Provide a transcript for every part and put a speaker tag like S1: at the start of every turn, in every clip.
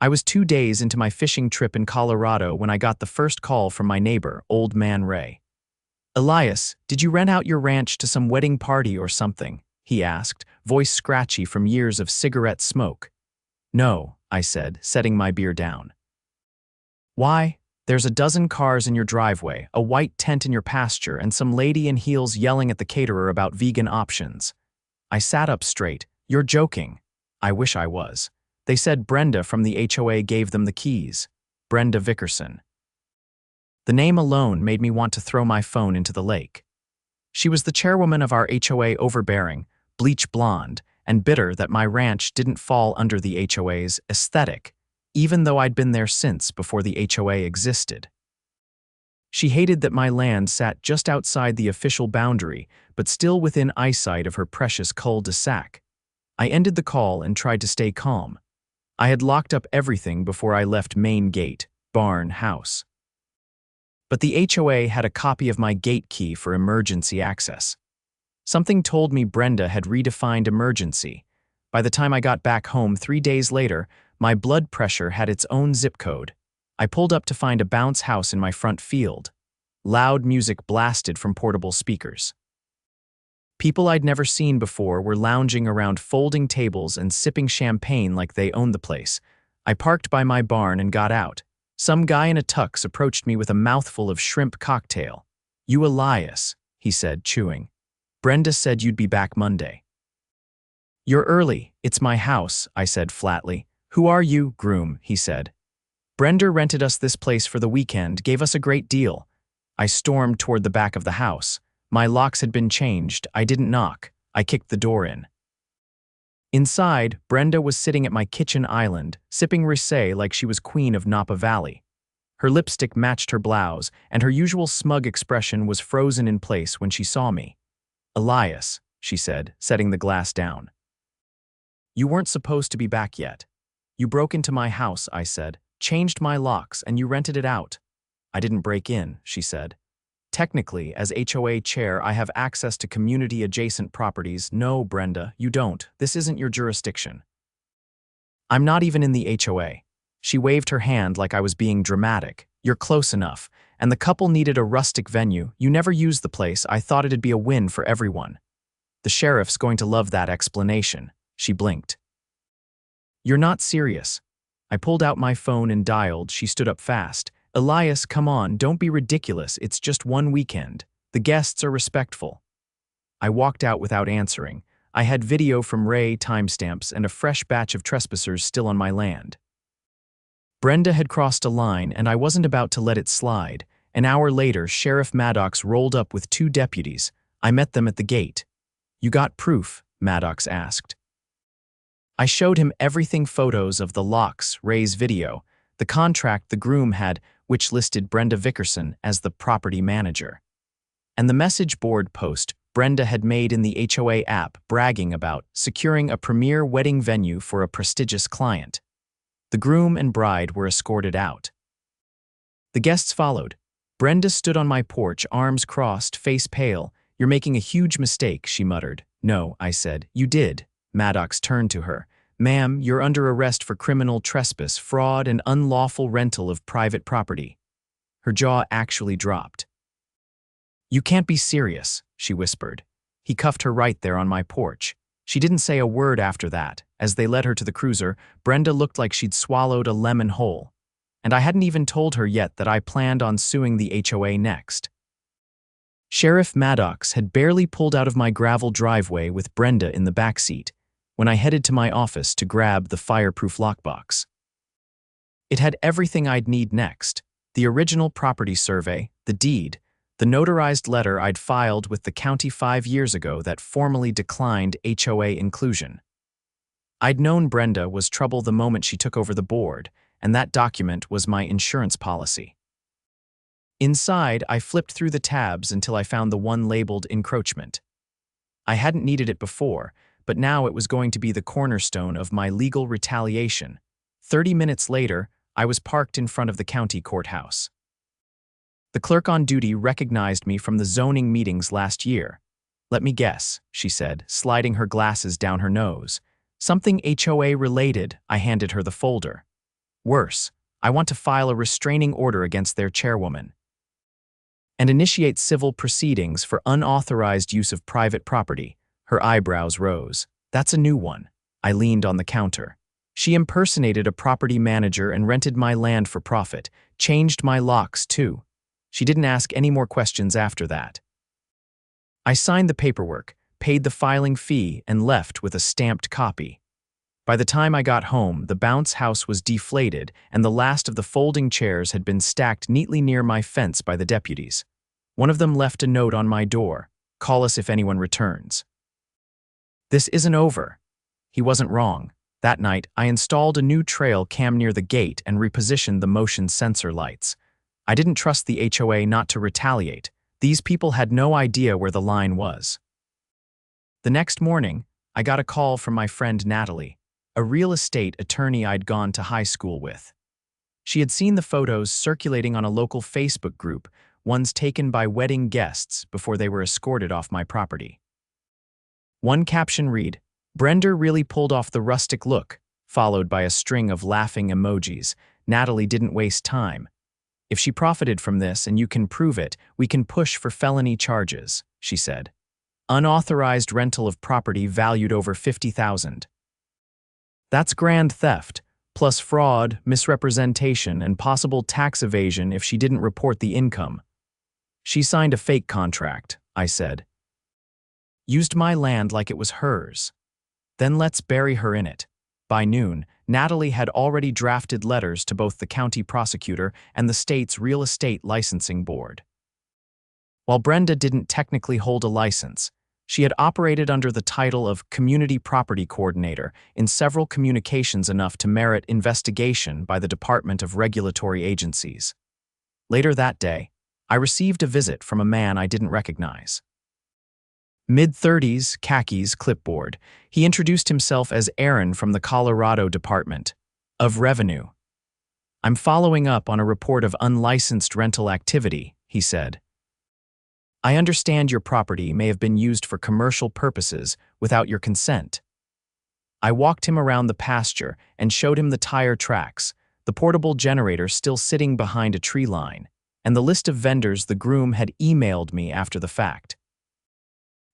S1: I was 2 days into my fishing trip in Colorado when I got the first call from my neighbor, Old Man Ray. "Elias, did you rent out your ranch to some wedding party or something?" he asked, voice scratchy from years of cigarette smoke. "No," I said, setting my beer down. "Why? There's a dozen cars in your driveway, a white tent in your pasture, and some lady in heels yelling at the caterer about vegan options." I sat up straight. "You're joking." I wish I was. They said Brenda from the HOA gave them the keys. Brenda Vickerson. The name alone made me want to throw my phone into the lake. She was the chairwoman of our HOA, overbearing, bleach blonde, and bitter that my ranch didn't fall under the HOA's aesthetic, even though I'd been there since before the HOA existed. She hated that my land sat just outside the official boundary, but still within eyesight of her precious cul-de-sac. I ended the call and tried to stay calm. I had locked up everything before I left main gate, barn, house. But the HOA had a copy of my gate key for emergency access. Something told me Brenda had redefined emergency. By the time I got back home 3 days later, my blood pressure had its own zip code. I pulled up to find a bounce house in my front field. Loud music blasted from portable speakers. People I'd never seen before were lounging around folding tables and sipping champagne like they owned the place. I parked by my barn and got out. Some guy in a tux approached me with a mouthful of shrimp cocktail. "You Elias," he said, chewing. "Brenda said you'd be back Monday." "You're early. It's my house," I said flatly. "Who are you, groom?" he said. "Brenda rented us this place for the weekend, gave us a great deal." I stormed toward the back of the house. My locks had been changed. I didn't knock. I kicked the door in. Inside, Brenda was sitting at my kitchen island, sipping rosé like she was queen of Napa Valley. Her lipstick matched her blouse, and her usual smug expression was frozen in place when she saw me. "Elias," she said, setting the glass down. "You weren't supposed to be back yet. You broke into my house," I said, "changed my locks, and you rented it out." "I didn't break in," she said. "Technically, as HOA chair, I have access to community-adjacent properties." "No, Brenda, you don't. This isn't your jurisdiction." "I'm not even in the HOA." She waved her hand like I was being dramatic. "You're close enough, and the couple needed a rustic venue. You never used the place. I thought it'd be a win for everyone." "The sheriff's going to love that explanation." She blinked. "You're not serious." I pulled out my phone and dialed. She stood up fast. "Elias, come on, don't be ridiculous. It's just one weekend. The guests are respectful." I walked out without answering. I had video from Ray, timestamps, and a fresh batch of trespassers still on my land. Brenda had crossed a line, and I wasn't about to let it slide. An hour later, Sheriff Maddox rolled up with 2 deputies. I met them at the gate. "You got proof?" Maddox asked. I showed him everything: photos of the locks, Ray's video, the contract the groom had, which listed Brenda Vickerson as the property manager, and the message board post Brenda had made in the HOA app bragging about securing a premier wedding venue for a prestigious client. The groom and bride were escorted out. The guests followed. Brenda stood on my porch, arms crossed, face pale. "You're making a huge mistake," she muttered. "No," I said. "You did." Maddox turned to her. "Ma'am, you're under arrest for criminal trespass, fraud, and unlawful rental of private property." Her jaw actually dropped. "You can't be serious," she whispered. He cuffed her right there on my porch. She didn't say a word after that. As they led her to the cruiser, Brenda looked like she'd swallowed a lemon whole. And I hadn't even told her yet that I planned on suing the HOA next. Sheriff Maddox had barely pulled out of my gravel driveway with Brenda in the backseat when I headed to my office to grab the fireproof lockbox. It had everything I'd need next: the original property survey, the deed, the notarized letter I'd filed with the county 5 years ago that formally declined HOA inclusion. I'd known Brenda was trouble the moment she took over the board, and that document was my insurance policy. Inside, I flipped through the tabs until I found the one labeled encroachment. I hadn't needed it before, but now it was going to be the cornerstone of my legal retaliation. 30 minutes later, I was parked in front of the county courthouse. The clerk on duty recognized me from the zoning meetings last year. "Let me guess," she said, sliding her glasses down her nose. "Something HOA related." I handed her the folder. Worse, I want to file a restraining order against their chairwoman and initiate civil proceedings for unauthorized use of private property. Her eyebrows rose. That's a new one. I leaned on the counter. She impersonated a property manager and rented my land for profit, changed my locks too. She didn't ask any more questions after that. I signed the paperwork, paid the filing fee, and left with a stamped copy. By the time I got home, the bounce house was deflated and the last of the folding chairs had been stacked neatly near my fence by the deputies. One of them left a note on my door, "Call us if anyone returns." This isn't over. He wasn't wrong. That night, I installed a new trail cam near the gate and repositioned the motion sensor lights. I didn't trust the HOA not to retaliate. These people had no idea where the line was. The next morning, I got a call from my friend Natalie, a real estate attorney I'd gone to high school with. She had seen the photos circulating on a local Facebook group, ones taken by wedding guests before they were escorted off my property. One caption read, "Brenda really pulled off the rustic look," followed by a string of laughing emojis. Natalie didn't waste time. "If she profited from this and you can prove it, we can push for felony charges," she said. "Unauthorized rental of property valued over $50,000. That's grand theft, plus fraud, misrepresentation, and possible tax evasion if she didn't report the income." "She signed a fake contract," I said. "Used my land like it was hers. Then let's bury her in it." By noon, Natalie had already drafted letters to both the county prosecutor and the state's real estate licensing board. While Brenda didn't technically hold a license, she had operated under the title of Community Property Coordinator in several communications enough to merit investigation by the Department of Regulatory Agencies. Later that day, I received a visit from a man I didn't recognize. Mid-30s, khakis, clipboard, he introduced himself as Aaron from the Colorado Department of Revenue. "I'm following up on a report of unlicensed rental activity," he said. "I understand your property may have been used for commercial purposes without your consent." I walked him around the pasture and showed him the tire tracks, the portable generator still sitting behind a tree line, and the list of vendors the groom had emailed me after the fact.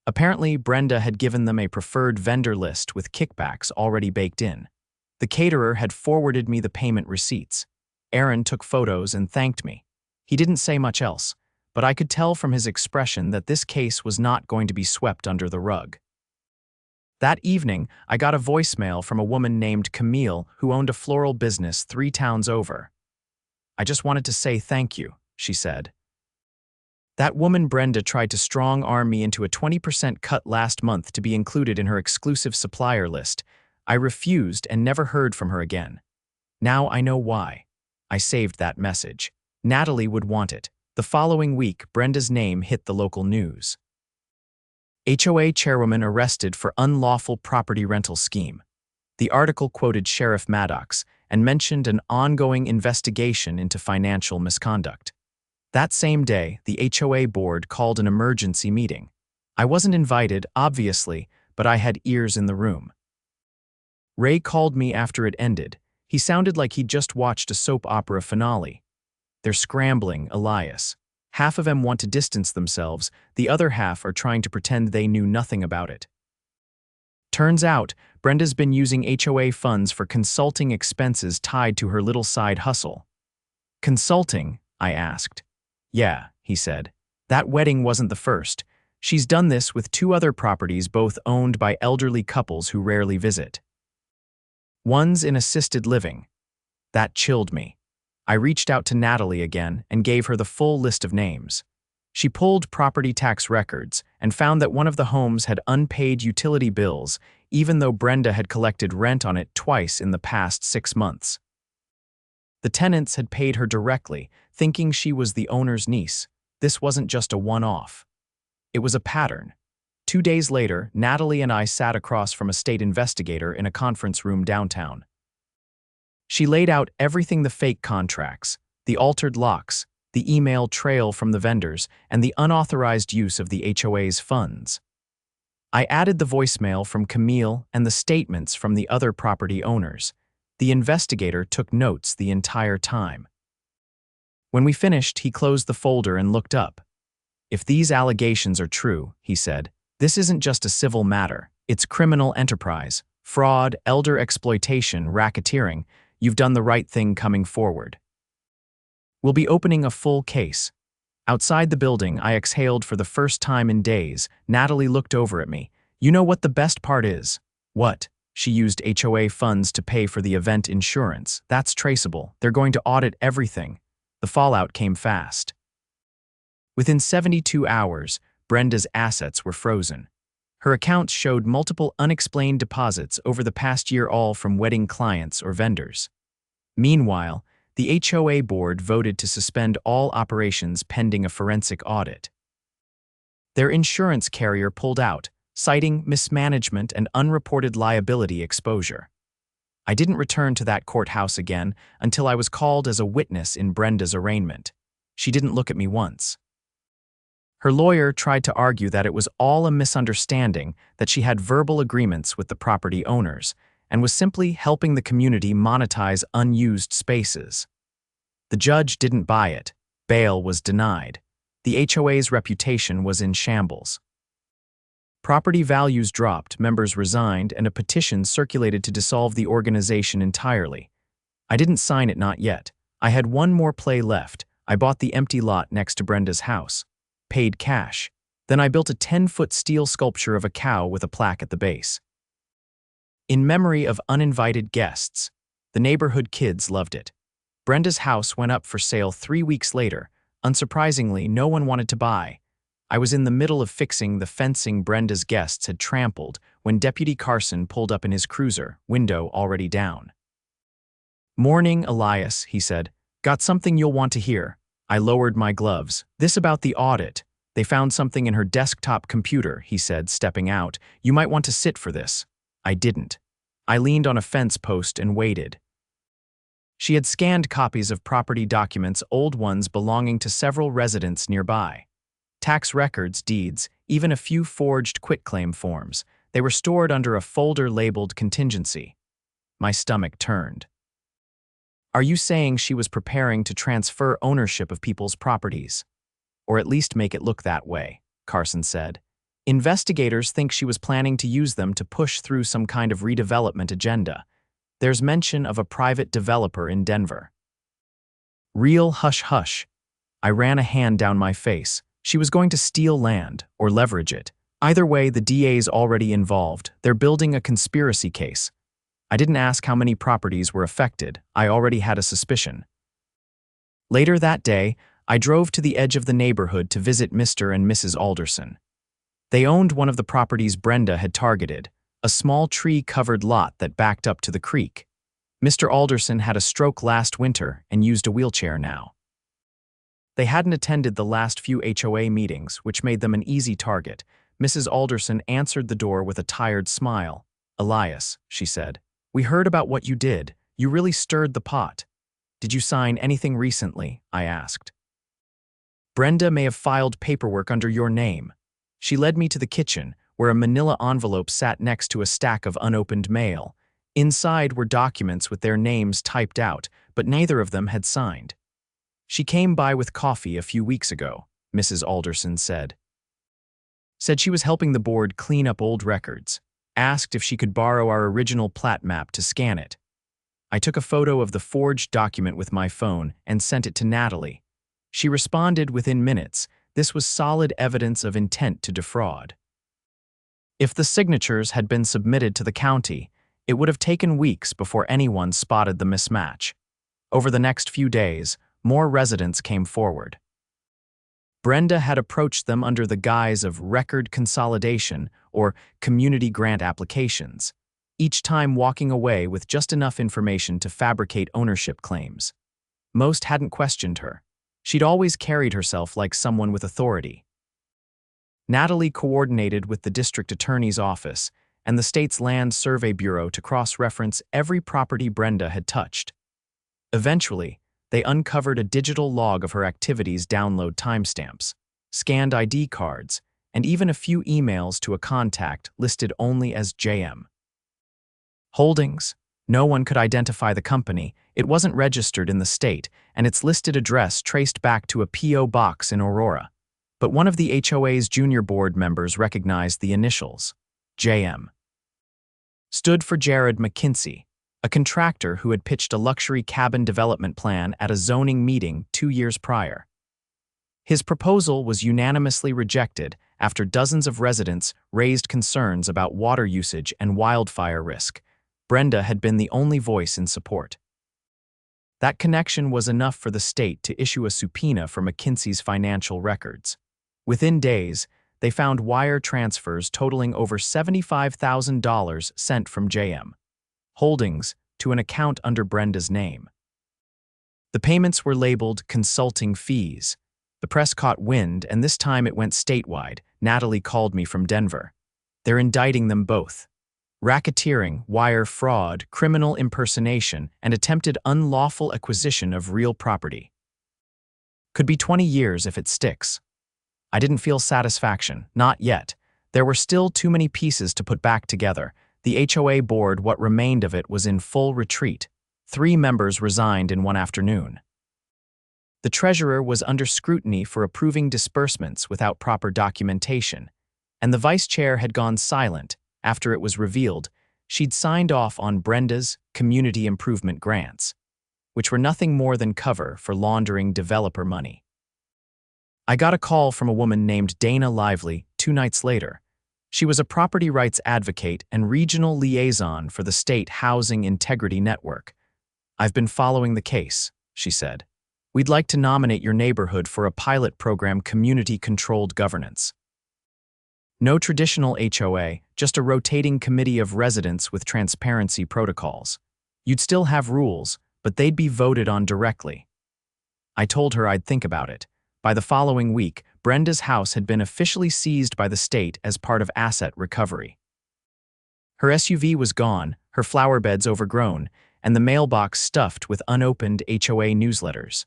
S1: Apparently, Brenda had given them a preferred vendor list with kickbacks already baked in. The caterer had forwarded me the payment receipts. Aaron took photos and thanked me. He didn't say much else, but I could tell from his expression that this case was not going to be swept under the rug. That evening, I got a voicemail from a woman named Camille who owned a floral business 3 towns over. "I just wanted to say thank you," she said. "That woman Brenda tried to strong-arm me into a 20% cut last month to be included in her exclusive supplier list. I refused and never heard from her again. Now I know why." I saved that message. Natalie would want it. The following week, Brenda's name hit the local news. HOA chairwoman arrested for unlawful property rental scheme. The article quoted Sheriff Maddox and mentioned an ongoing investigation into financial misconduct. That same day, the HOA board called an emergency meeting. I wasn't invited, obviously, but I had ears in the room. Ray called me after it ended. He sounded like he'd just watched a soap opera finale. "They're scrambling, Elias. Half of them want to distance themselves, the other half are trying to pretend they knew nothing about it. Turns out, Brenda's been using HOA funds for consulting expenses tied to her little side hustle." "Consulting?" I asked. "Yeah," he said. "That wedding wasn't the first. She's done this with 2 other properties both owned by elderly couples who rarely visit. One's in assisted living." That chilled me. I reached out to Natalie again and gave her the full list of names. She pulled property tax records and found that one of the homes had unpaid utility bills, even though Brenda had collected rent on it twice in the past 6 months. The tenants had paid her directly, thinking she was the owner's niece. This wasn't just a one-off. It was a pattern. 2 days later, Natalie and I sat across from a state investigator in a conference room downtown. She laid out everything: the fake contracts, the altered locks, the email trail from the vendors, and the unauthorized use of the HOA's funds. I added the voicemail from Camille and the statements from the other property owners. The investigator took notes the entire time. When we finished, he closed the folder and looked up. "If these allegations are true," he said, "this isn't just a civil matter. It's criminal enterprise, fraud, elder exploitation, racketeering. You've done the right thing coming forward. We'll be opening a full case." Outside the building, I exhaled for the first time in days. Natalie looked over at me. "You know what the best part is?" "What?" "She used HOA funds to pay for the event insurance. That's traceable. They're going to audit everything." The fallout came fast. Within 72 hours, Brenda's assets were frozen. Her accounts showed multiple unexplained deposits over the past year, all from wedding clients or vendors. Meanwhile, the HOA board voted to suspend all operations pending a forensic audit. Their insurance carrier pulled out, citing mismanagement and unreported liability exposure. I didn't return to that courthouse again until I was called as a witness in Brenda's arraignment. She didn't look at me once. Her lawyer tried to argue that it was all a misunderstanding, that she had verbal agreements with the property owners, and was simply helping the community monetize unused spaces. The judge didn't buy it. Bail was denied. The HOA's reputation was in shambles. Property values dropped, members resigned, and a petition circulated to dissolve the organization entirely. I didn't sign it, not yet. I had one more play left. I bought the empty lot next to Brenda's house. Paid cash. Then I built a 10-foot steel sculpture of a cow with a plaque at the base. In memory of uninvited guests. The neighborhood kids loved it. Brenda's house went up for sale 3 weeks later. Unsurprisingly, no one wanted to buy. I was in the middle of fixing the fencing Brenda's guests had trampled when Deputy Carson pulled up in his cruiser, window already down. "Morning, Elias," he said. "Got something you'll want to hear." I lowered my gloves. "This about the audit. They found something in her desktop computer," he said, stepping out. "You might want to sit for this." I didn't. I leaned on a fence post and waited. She had scanned copies of property documents, old ones belonging to several residents nearby. Tax records, deeds, even a few forged quitclaim forms. They were stored under a folder labeled contingency. My stomach turned. "Are you saying she was preparing to transfer ownership of people's properties? Or at least make it look that way," Carson said. "Investigators think she was planning to use them to push through some kind of redevelopment agenda. There's mention of a private developer in Denver." Real hush-hush. I ran a hand down my face. She was going to steal land or leverage it. Either way, the DA's already involved. They're building a conspiracy case. I didn't ask how many properties were affected. I already had a suspicion. Later that day, I drove to the edge of the neighborhood to visit Mr. and Mrs. Alderson. They owned one of the properties Brenda had targeted, a small tree-covered lot that backed up to the creek. Mr. Alderson had a stroke last winter and used a wheelchair now. They hadn't attended the last few HOA meetings, which made them an easy target. Mrs. Alderson answered the door with a tired smile. "Elias," she said, "we heard about what you did. You really stirred the pot." "Did you sign anything recently?" I asked. "Brenda may have filed paperwork under your name." She led me to the kitchen, where a manila envelope sat next to a stack of unopened mail. Inside were documents with their names typed out, but neither of them had signed. "She came by with coffee a few weeks ago," Mrs. Alderson said. "Said she was helping the board clean up old records. Asked if she could borrow our original plat map to scan it." I took a photo of the forged document with my phone and sent it to Natalie. She responded within minutes. This was solid evidence of intent to defraud. If the signatures had been submitted to the county, it would have taken weeks before anyone spotted the mismatch. Over the next few days, more residents came forward. Brenda had approached them under the guise of record consolidation or community grant applications, each time walking away with just enough information to fabricate ownership claims. Most hadn't questioned her. She'd always carried herself like someone with authority. Natalie coordinated with the district attorney's office and the state's Land Survey Bureau to cross-reference every property Brenda had touched. Eventually, they uncovered a digital log of her activities, download timestamps, scanned ID cards, and even a few emails to a contact listed only as JM. Holdings, No one could identify the company, it wasn't registered in the state, and its listed address traced back to a P.O. box in Aurora. But one of the HOA's junior board members recognized the initials. JM. Stood for Jared McKinsey, a contractor who had pitched a luxury cabin development plan at a zoning meeting 2 years prior. His proposal was unanimously rejected after dozens of residents raised concerns about water usage and wildfire risk. Brenda had been the only voice in support. That connection was enough for the state to issue a subpoena for McKinsey's financial records. Within days, they found wire transfers totaling over $75,000 sent from JM Holdings to an account under Brenda's name. The payments were labeled consulting fees. The press caught wind, and this time it went statewide. Natalie called me from Denver. They're indicting them both. Racketeering, wire fraud, criminal impersonation, and attempted unlawful acquisition of real property. Could be 20 years if it sticks. I didn't feel satisfaction, not yet. There were still too many pieces to put back together. The HOA board, what remained of it, was in full retreat. 3 members resigned in one afternoon. The treasurer was under scrutiny for approving disbursements without proper documentation, and the vice chair had gone silent after it was revealed she'd signed off on Brenda's community improvement grants, which were nothing more than cover for laundering developer money. I got a call from a woman named Dana Lively 2 nights later. She was a property rights advocate and regional liaison for the State Housing Integrity Network. "I've been following the case," she said. "We'd like to nominate your neighborhood for a pilot program, community-controlled governance. No traditional HOA, just a rotating committee of residents with transparency protocols. You'd still have rules, but they'd be voted on directly." I told her I'd think about it. By the following week, Brenda's house had been officially seized by the state as part of asset recovery. Her SUV was gone, her flower beds overgrown, and the mailbox stuffed with unopened HOA newsletters.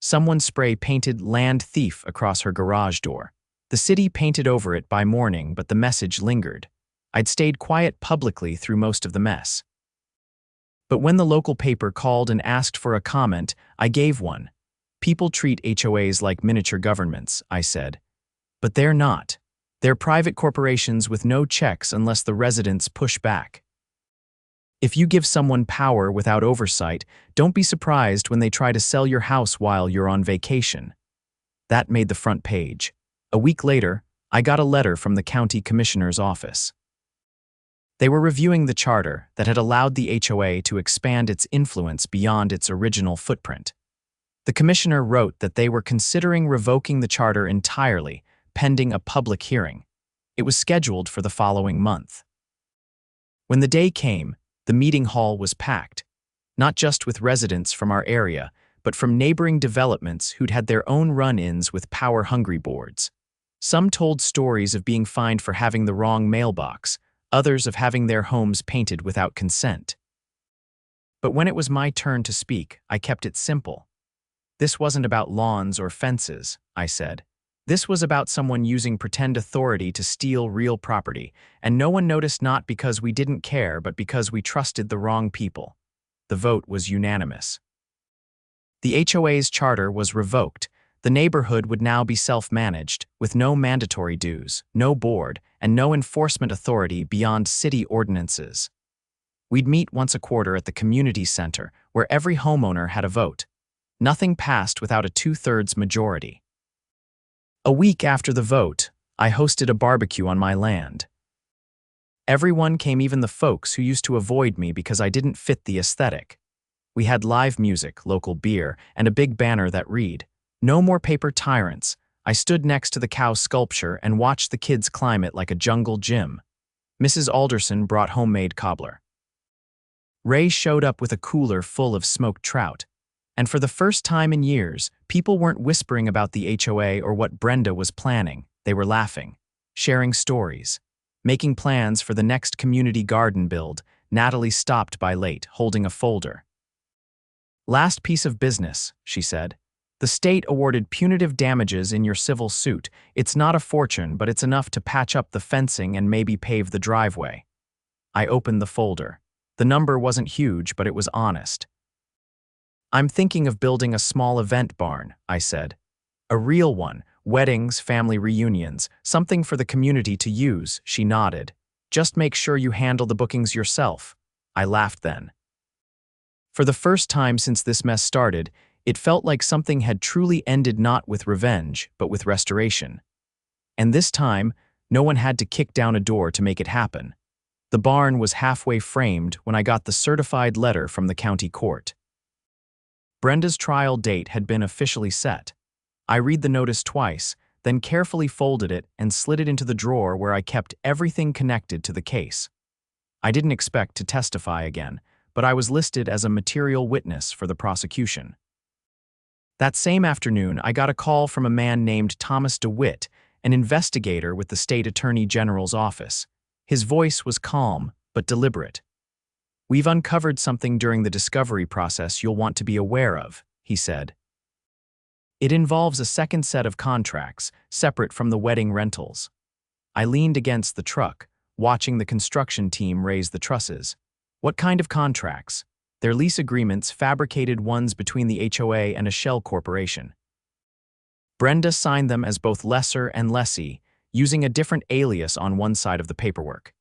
S1: Someone spray-painted "Land Thief" across her garage door. The city painted over it by morning, but the message lingered. I'd stayed quiet publicly through most of the mess. But when the local paper called and asked for a comment, I gave one. "People treat HOAs like miniature governments," I said. "But they're not. They're private corporations with no checks unless the residents push back. If you give someone power without oversight, don't be surprised when they try to sell your house while you're on vacation." That made the front page. A week later, I got a letter from the county commissioner's office. They were reviewing the charter that had allowed the HOA to expand its influence beyond its original footprint. The commissioner wrote that they were considering revoking the charter entirely, pending a public hearing. It was scheduled for the following month. When the day came, the meeting hall was packed, not just with residents from our area, but from neighboring developments who'd had their own run-ins with power-hungry boards. Some told stories of being fined for having the wrong mailbox, others of having their homes painted without consent. But when it was my turn to speak, I kept it simple. "This wasn't about lawns or fences," I said. "This was about someone using pretend authority to steal real property, and no one noticed, not because we didn't care, but because we trusted the wrong people." The vote was unanimous. The HOA's charter was revoked. The neighborhood would now be self-managed, with no mandatory dues, no board, and no enforcement authority beyond city ordinances. We'd meet once a quarter at the community center, where every homeowner had a vote. Nothing passed without a 2/3 majority. A week after the vote, I hosted a barbecue on my land. Everyone came, even the folks who used to avoid me because I didn't fit the aesthetic. We had live music, local beer, and a big banner that read, "No more paper tyrants." I stood next to the cow sculpture and watched the kids climb it like a jungle gym. Mrs. Alderson brought homemade cobbler. Ray showed up with a cooler full of smoked trout. And for the first time in years, people weren't whispering about the HOA or what Brenda was planning. They were laughing, sharing stories, making plans for the next community garden build. Natalie stopped by late, holding a folder. "Last piece of business," she said. "The state awarded punitive damages in your civil suit. It's not a fortune, but it's enough to patch up the fencing and maybe pave the driveway." I opened the folder. The number wasn't huge, but it was honest. "I'm thinking of building a small event barn," I said. "A real one, weddings, family reunions, something for the community to use," she nodded. "Just make sure you handle the bookings yourself." I laughed then. For the first time since this mess started, it felt like something had truly ended not with revenge, but with restoration. And this time, no one had to kick down a door to make it happen. The barn was halfway framed when I got the certified letter from the county court. Brenda's trial date had been officially set. I read the notice twice, then carefully folded it and slid it into the drawer where I kept everything connected to the case. I didn't expect to testify again, but I was listed as a material witness for the prosecution. That same afternoon, I got a call from a man named Thomas DeWitt, an investigator with the State Attorney General's office. His voice was calm, but deliberate. "We've uncovered something during the discovery process you'll want to be aware of," he said. "It involves a second set of contracts, separate from the wedding rentals." I leaned against the truck, watching the construction team raise the trusses. "What kind of contracts?" "They're lease agreements, fabricated ones between the HOA and a shell corporation." Brenda signed them as both lessor and lessee, using a different alias on one side of the paperwork.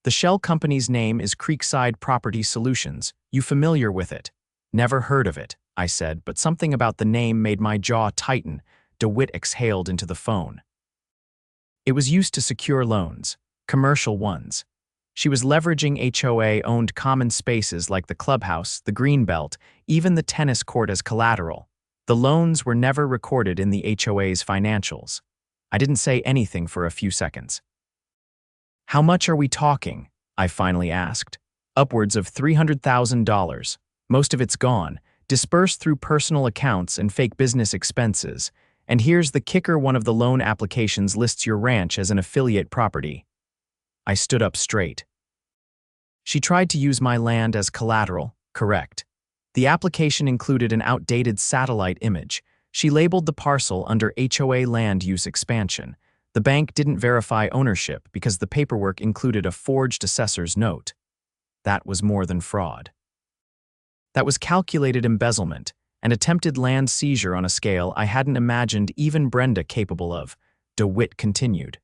S1: "The shell company's name is Creekside Property Solutions. You familiar with it?" "Never heard of it," I said, but something about the name made my jaw tighten. DeWitt exhaled into the phone. "It was used to secure loans, commercial ones. She was leveraging HOA-owned common spaces like the clubhouse, the greenbelt, even the tennis court as collateral. The loans were never recorded in the HOA's financials." I didn't say anything for a few seconds. "How much are we talking?" I finally asked. "Upwards of $300,000. Most of it's gone, dispersed through personal accounts and fake business expenses. And here's the kicker: one of the loan applications lists your ranch as an affiliate property." I stood up straight. "She tried to use my land as collateral, correct. The application included an outdated satellite image. She labeled the parcel under HOA land use expansion. The bank didn't verify ownership because the paperwork included a forged assessor's note. That was more than fraud. That was calculated embezzlement, an attempted land seizure on a scale I hadn't imagined even Brenda capable of," DeWitt continued.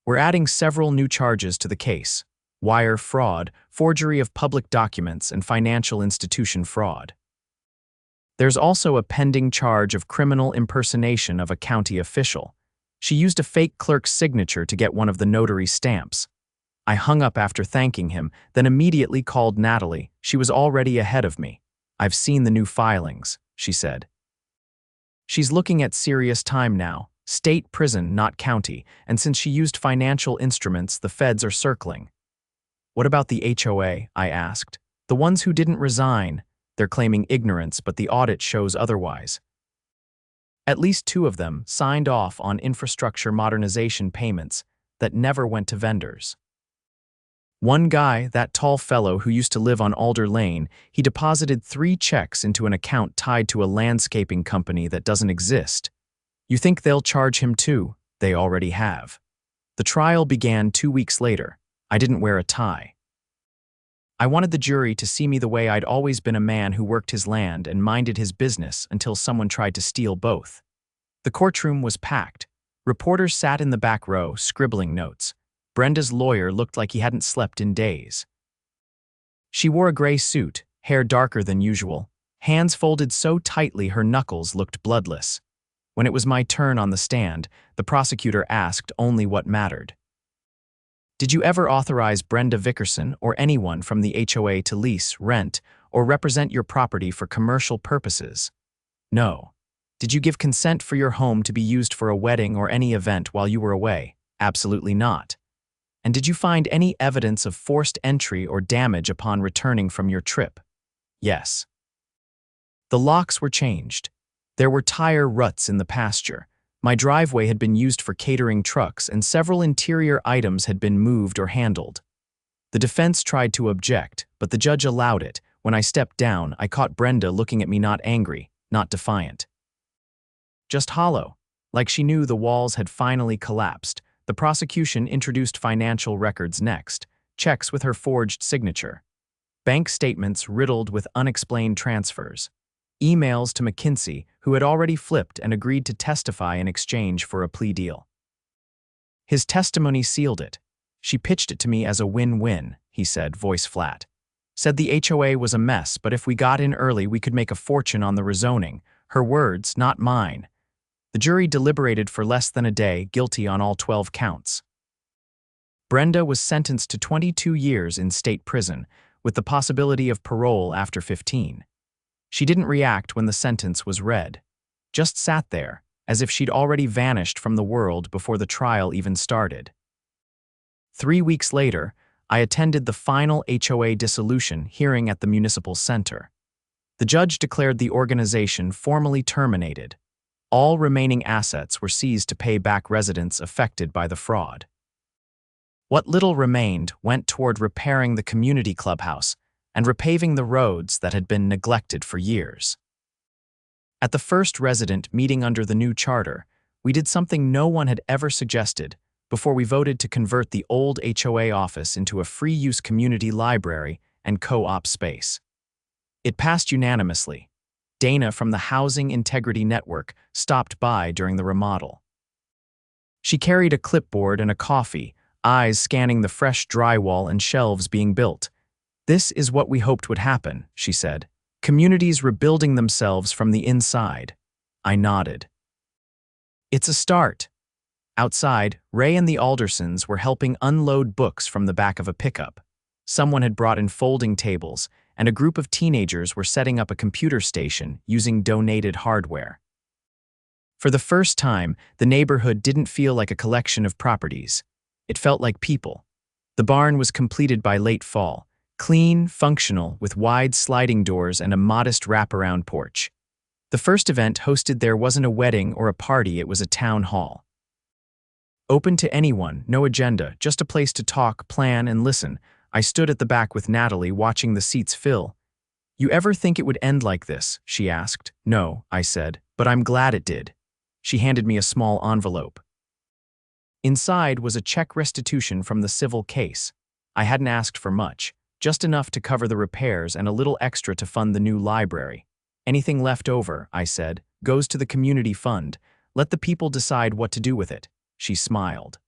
S1: "We're adding several new charges to the case: wire fraud, forgery of public documents, and financial institution fraud. There's also a pending charge of criminal impersonation of a county official. She used a fake clerk's signature to get one of the notary stamps." I hung up after thanking him, then immediately called Natalie. She was already ahead of me. "I've seen the new filings," she said. "She's looking at serious time now. State prison, not county, and since she used financial instruments, the feds are circling." "What about the HOA?" I asked. "The ones who didn't resign. They're claiming ignorance, but the audit shows otherwise." "At least 2 of them signed off on infrastructure modernization payments that never went to vendors. One guy, that tall fellow who used to live on Alder Lane, he deposited 3 checks into an account tied to a landscaping company that doesn't exist. You think they'll charge him too? They already have." The trial began 2 weeks later. I didn't wear a tie. I wanted the jury to see me the way I'd always been: a man who worked his land and minded his business until someone tried to steal both. The courtroom was packed. Reporters sat in the back row, scribbling notes. Brenda's lawyer looked like he hadn't slept in days. She wore a gray suit, hair darker than usual, hands folded so tightly her knuckles looked bloodless. When it was my turn on the stand, the prosecutor asked only what mattered. "Did you ever authorize Brenda Vickerson or anyone from the HOA to lease, rent, or represent your property for commercial purposes?" "No." "Did you give consent for your home to be used for a wedding or any event while you were away?" "Absolutely not." "And did you find any evidence of forced entry or damage upon returning from your trip?" "Yes." The locks were changed. There were tire ruts in the pasture. My driveway had been used for catering trucks, and several interior items had been moved or handled. The defense tried to object, but the judge allowed it. When I stepped down, I caught Brenda looking at me, not angry, not defiant. Just hollow, like she knew the walls had finally collapsed. The prosecution introduced financial records next, checks with her forged signature. bank statements riddled with unexplained transfers, emails to McKinsey, who had already flipped and agreed to testify in exchange for a plea deal. His testimony sealed it. She pitched it to me as a win-win, he said, voice flat. Said the HOA was a mess, but if we got in early, we could make a fortune on the rezoning. Her words, not mine. The jury deliberated for less than a day, guilty on all 12 counts. Brenda was sentenced to 22 years in state prison, with the possibility of parole after 15. She didn't react when the sentence was read. Just sat there, as if she'd already vanished from the world before the trial even started. 3 weeks later, I attended the final HOA dissolution hearing at the municipal center. The judge declared the organization formally terminated. All remaining assets were seized to pay back residents affected by the fraud. What little remained went toward repairing the community clubhouse and repaving the roads that had been neglected for years. At the first resident meeting under the new charter, we did something no one had ever suggested before we voted to convert the old HOA office into a free-use community library and co-op space. It passed unanimously. Dana from the Housing Integrity Network stopped by during the remodel. She carried a clipboard and a coffee, eyes scanning the fresh drywall and shelves being built. "This is what we hoped would happen," she said. "Communities rebuilding themselves from the inside." I nodded. "It's a start." Outside, Ray and the Aldersons were helping unload books from the back of a pickup. Someone had brought in folding tables, and a group of teenagers were setting up a computer station using donated hardware. For the first time, the neighborhood didn't feel like a collection of properties. It felt like people. The barn was completed by late fall, clean, functional, with wide sliding doors and a modest wraparound porch. The first event hosted there wasn't a wedding or a party, it was a town hall. Open to anyone, no agenda, just a place to talk, plan, and listen. I stood at the back with Natalie, watching the seats fill. "You ever think it would end like this?" she asked. "No," I said, "but I'm glad it did." She handed me a small envelope. Inside was a check restitution from the civil case. I hadn't asked for much, just enough to cover the repairs and a little extra to fund the new library. "Anything left over," I said, "goes to the community fund. Let the people decide what to do with it." She smiled.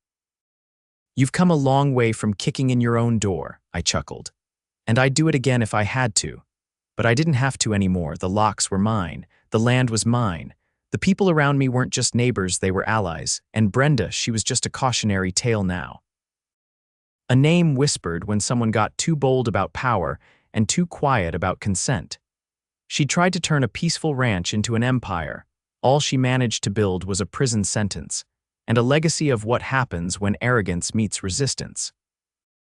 S1: "You've come a long way from kicking in your own door," I chuckled. "And I'd do it again if I had to. But I didn't have to anymore. The locks were mine. The land was mine. The people around me weren't just neighbors, they were allies. And Brenda, she was just a cautionary tale now." A name whispered when someone got too bold about power and too quiet about consent. She tried to turn a peaceful ranch into an empire. All she managed to build was a prison sentence and a legacy of what happens when arrogance meets resistance.